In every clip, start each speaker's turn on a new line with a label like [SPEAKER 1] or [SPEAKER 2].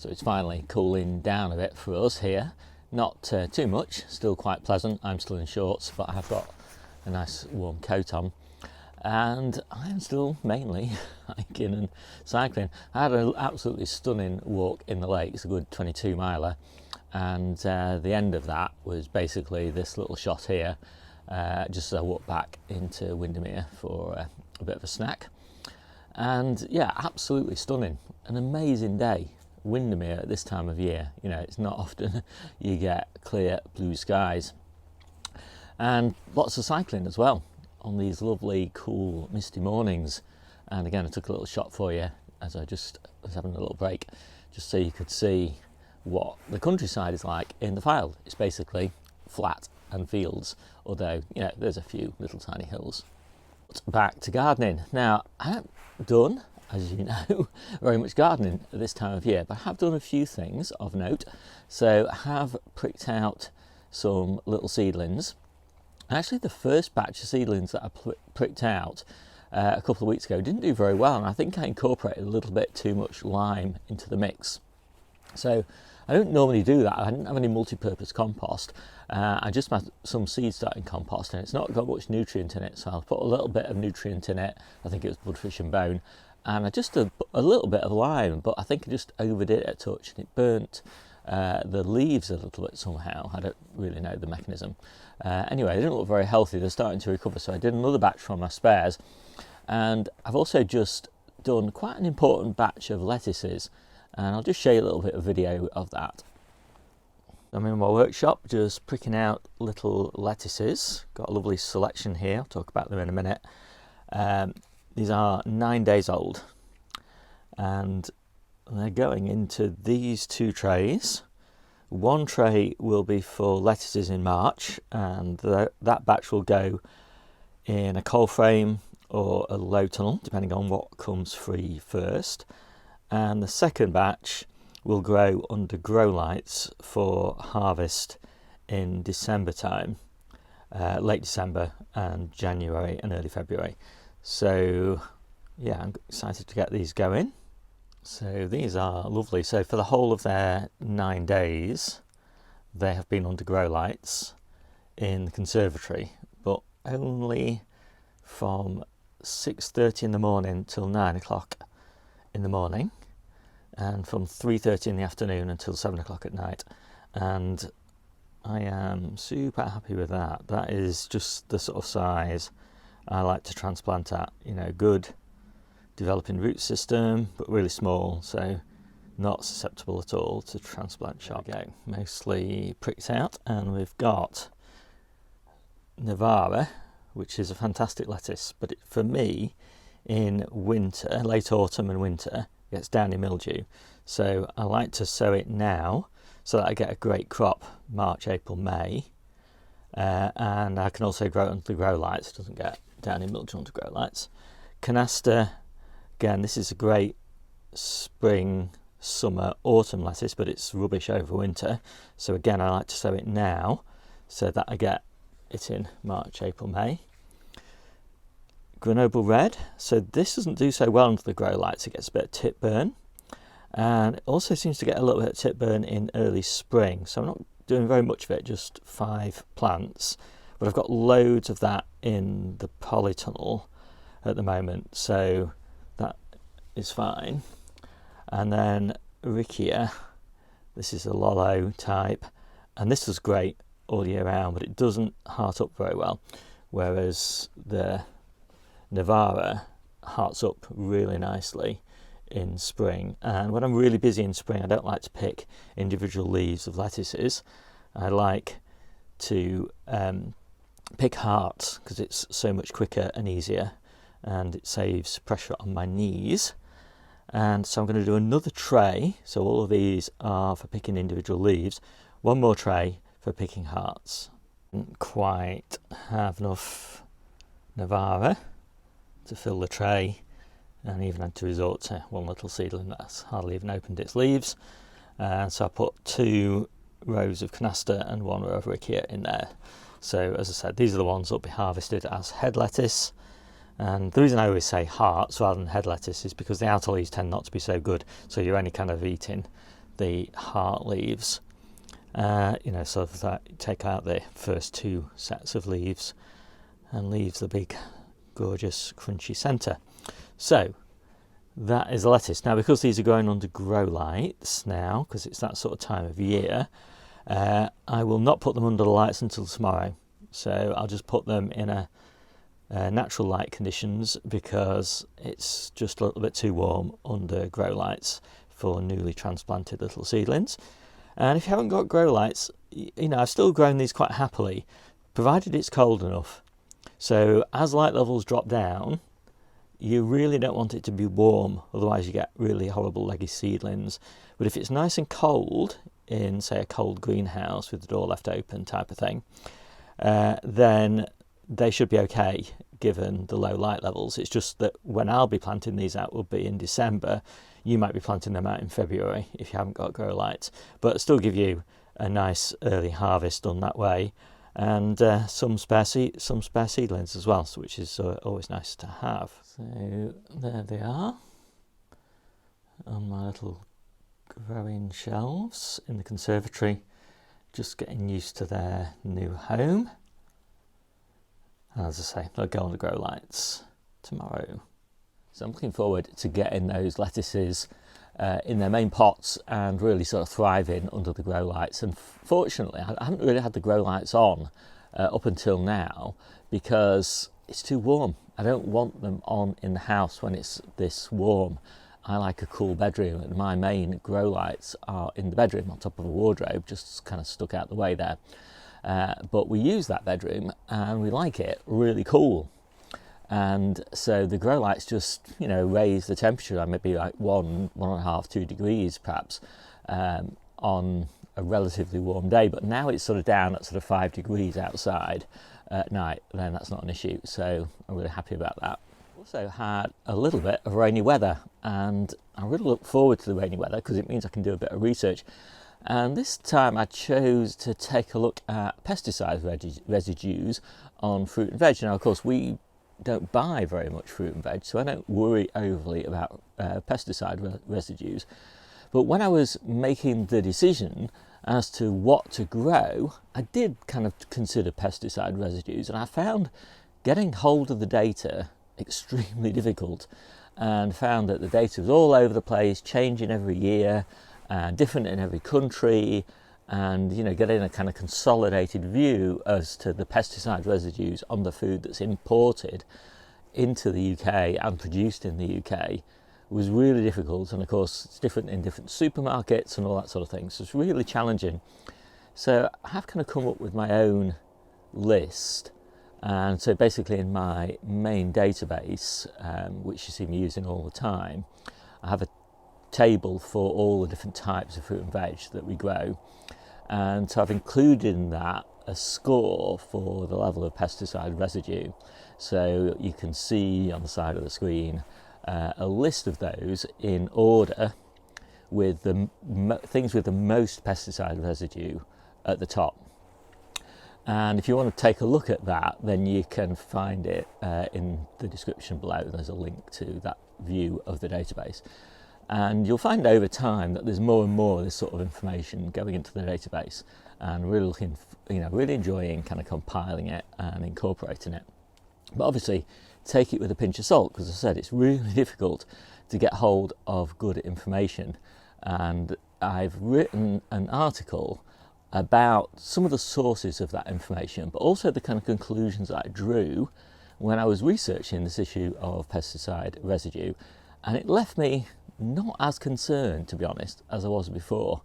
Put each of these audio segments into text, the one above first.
[SPEAKER 1] So it's finally cooling down a bit for us here. Not too much, still quite pleasant. I'm still in shorts, but I've got a nice warm coat on. And I'm still mainly hiking and cycling. I had an absolutely stunning walk in the lake. It's a good 22 miler. And the end of that was basically this little shot here, just as I walked back into Windermere for a bit of a snack. And yeah, absolutely stunning. An amazing day. Windermere at this time of year, you know, it's not often you get clear blue skies. And lots of cycling as well on these lovely, cool, misty mornings. And again, I took a little shot for you as I just was having a little break, just so you could see what the countryside is like in the Fylde. It's basically flat and fields, although, you know, there's a few little tiny hills. Back to gardening. Now, I haven't done, as you know, very much gardening at this time of year, but I have done a few things of note. So I have pricked out some little seedlings. Actually, the first batch of seedlings that I pricked out a couple of weeks ago didn't do very well, and I think I incorporated a little bit too much lime into the mix. So I don't normally do that. I didn't have any multi-purpose compost. I just had some seed starting compost, and it's not got much nutrient in it, so I'll put a little bit of nutrient in it. I think it was bloodfish and bone, and I just did a little bit of lime, but I think I just overdid it a touch, and it burnt the leaves a little bit somehow. I don't really know the mechanism. Anyway, they didn't look very healthy. They're starting to recover, so I did another batch from my spares, and I've also just done quite an important batch of lettuces, and I'll just show you a little bit of video of that. I'm in my workshop just pricking out little lettuces. Got a lovely selection here, I'll talk about them in a minute. These are 9 days old, and they're going into these two trays. One tray will be for lettuces in March, and that batch will go in a coal frame or a low tunnel, depending on what comes free first. And the second batch will grow under grow lights for harvest in December time, late December and January and early February. So yeah, I'm excited to get these going. So these are lovely. So for the whole of their 9 days, they have been under grow lights in the conservatory, but only from 6:30 in the morning till 9 o'clock in the morning, and from 3:30 in the afternoon until 7 o'clock at night. And I am super happy with that. That is just the sort of size I like to transplant at, you know, good developing root system, but really small, so not susceptible at all to transplant shock. Go. Mostly pricked out, and we've got Navara, which is a fantastic lettuce, but for me, in winter, late autumn and winter, it gets downy mildew. So I like to sow it now so that I get a great crop March, April, May. And I can also grow it under the grow lights. It doesn't get downy mildew under grow lights. Canaster, again, this is a great spring, summer, autumn lettuce, but it's rubbish over winter. So again, I like to sow it now so that I get it in March, April, May. Grenoble Red, so this doesn't do so well under the grow lights. It gets a bit of tip burn, and it also seems to get a little bit of tip burn in early spring. So I'm not doing very much of it, just 5 plants, but I've got loads of that in the polytunnel at the moment, so that is fine. And then Riccia, this is a Lolo type, and this is great all year round, but it doesn't heart up very well, whereas the Navara hearts up really nicely in spring. And when I'm really busy in spring, I don't like to pick individual leaves of lettuces. I like to pick hearts because it's so much quicker and easier, and it saves pressure on my knees. And so I'm going to do another tray. So all of these are for picking individual leaves. One more tray for picking hearts. Didn't quite have enough Navara to fill the tray, and even had to resort to one little seedling that's hardly even opened its leaves. So I put 2 rows of Canaster and 1 row of Riccia in there. So as I said, these are the ones that will be harvested as head lettuce. And the reason I always say hearts rather than head lettuce is because the outer leaves tend not to be so good, so you're only kind of eating the heart leaves, so that take out the first 2 sets of leaves and leaves the big gorgeous crunchy centre. So that is the lettuce. Now, because these are growing under grow lights now, because it's that sort of time of year, I will not put them under the lights until tomorrow. So I'll just put them in a natural light conditions, because it's just a little bit too warm under grow lights for newly transplanted little seedlings. And if you haven't got grow lights, I've still grown these quite happily, provided it's cold enough. So as light levels drop down, you really don't want it to be warm, otherwise you get really horrible leggy seedlings. But if it's nice and cold in, say, a cold greenhouse with the door left open type of thing, then they should be okay given the low light levels. It's just that when I'll be planting these out will be in December. You might be planting them out in February if you haven't got grow lights, but still give you a nice early harvest done that way, and some spare seedlings as well, which is always nice to have. So there they are on my little growing shelves in the conservatory, just getting used to their new home. And as I say, they'll go on the grow lights tomorrow. So I'm looking forward to getting those lettuces in their main pots and really sort of thriving under the grow lights. And fortunately, I haven't really had the grow lights on up until now because it's too warm. I don't want them on in the house when it's this warm. I like a cool bedroom, and my main grow lights are in the bedroom on top of a wardrobe, just kind of stuck out the way there. But we use that bedroom and we like it really cool. And so the grow lights just, raise the temperature maybe like 1.5, 2 degrees perhaps on a relatively warm day. But now it's sort of down at sort of 5 degrees outside at night, then that's not an issue. So I'm really happy about that. Also had a little bit of rainy weather, and I really look forward to the rainy weather because it means I can do a bit of research. And this time I chose to take a look at pesticide residues on fruit and veg. Now, of course, we don't buy very much fruit and veg, so I don't worry overly about pesticide residues. But when I was making the decision as to what to grow, I did kind of consider pesticide residues, and I found getting hold of the data extremely difficult, and found that the data was all over the place, changing every year, and different in every country, and getting a kind of consolidated view as to the pesticide residues on the food that's imported into the UK and produced in the UK was really difficult. And of course it's different in different supermarkets and all that sort of thing, so it's really challenging. So I have kind of come up with my own list, and so basically in my main database, which you see me using all the time, I have a table for all the different types of fruit and veg that we grow, and so I've included in that a score for the level of pesticide residue. So you can see on the side of the screen a list of those in order, with the things with the most pesticide residue at the top. And if you want to take a look at that, then you can find it in the description below. There's a link to that view of the database. And you'll find over time that there's more and more of this sort of information going into the database, and really looking, really enjoying kind of compiling it and incorporating it. But obviously, take it with a pinch of salt, because as I said, it's really difficult to get hold of good information. And I've written an article about some of the sources of that information, but also the kind of conclusions that I drew when I was researching this issue of pesticide residue. And it left me not as concerned, to be honest, as I was before.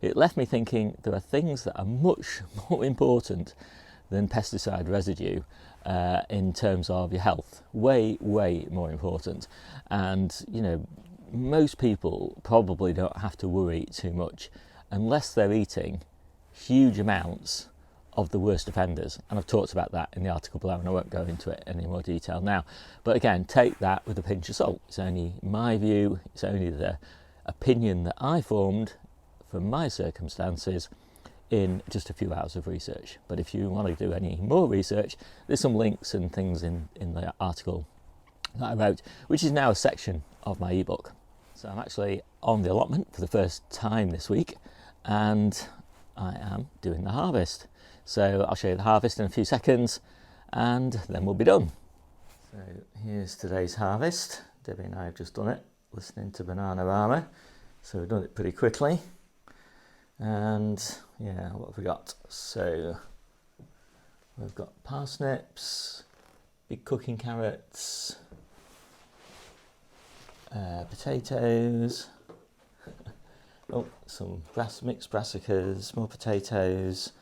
[SPEAKER 1] It left me thinking there are things that are much more important than pesticide residue in terms of your health. Way, way more important. And, most people probably don't have to worry too much unless they're eating huge amounts of the worst offenders, and I've talked about that in the article below, and I won't go into it in any more detail now. But again, take that with a pinch of salt. It's only my view, it's only the opinion that I formed from my circumstances in just a few hours of research. But if you want to do any more research, there's some links and things in the article that I wrote, which is now a section of my ebook. So I'm actually on the allotment for the first time this week, and I am doing the harvest. So I'll show you the harvest in a few seconds and then we'll be done. So here's today's harvest. Debbie and I have just done it, listening to Bananarama. So we've done it pretty quickly. And yeah, what have we got? So we've got parsnips, big cooking carrots, potatoes, oh, some mixed brassicas, more potatoes,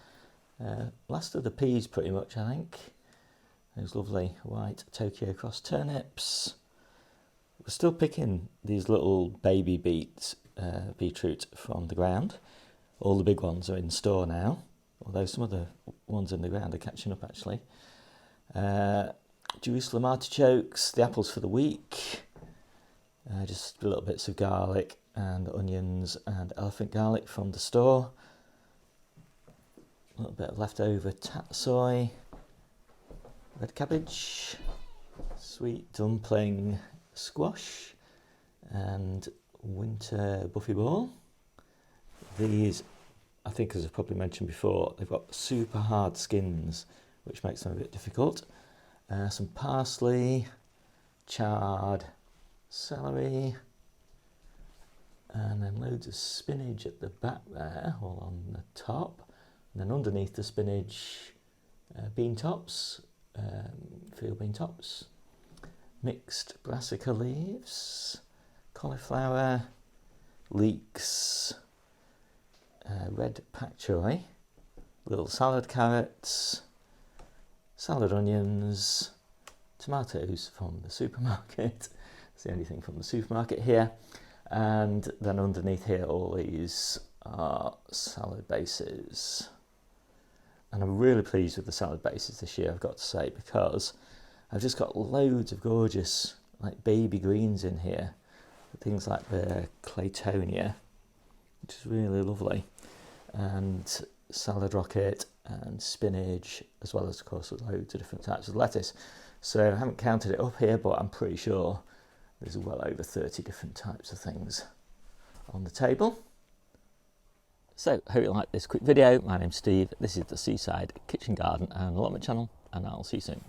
[SPEAKER 1] last of the peas pretty much, I think. Those lovely white Tokyo cross turnips. We're still picking these little baby beetroot from the ground. All the big ones are in store now, although some of the ones in the ground are catching up actually. Jerusalem artichokes, the apples for the week, just little bits of garlic and onions and elephant garlic from the store. A little bit of leftover tatsoi, red cabbage, sweet dumpling squash and winter buffy ball. These, I think as I've probably mentioned before, they've got super hard skins, which makes them a bit difficult. Some parsley, chard, celery, and then loads of spinach at the back there, all on the top. And then underneath the spinach, bean tops, field bean tops, mixed brassica leaves, cauliflower, leeks, red pak choi, little salad carrots, salad onions, tomatoes from the supermarket. It's the only thing from the supermarket here. And then underneath here, all these are salad bases. And I'm really pleased with the salad bases this year, I've got to say, because I've just got loads of gorgeous like baby greens in here. Things like the Claytonia, which is really lovely, and salad rocket and spinach, as well as of course loads of different types of lettuce. So I haven't counted it up here, but I'm pretty sure there's well over 30 different types of things on the table. So hope you like this quick video. My name's Steve, this is the Seaside Kitchen Garden and Allotment channel, and I'll see you soon.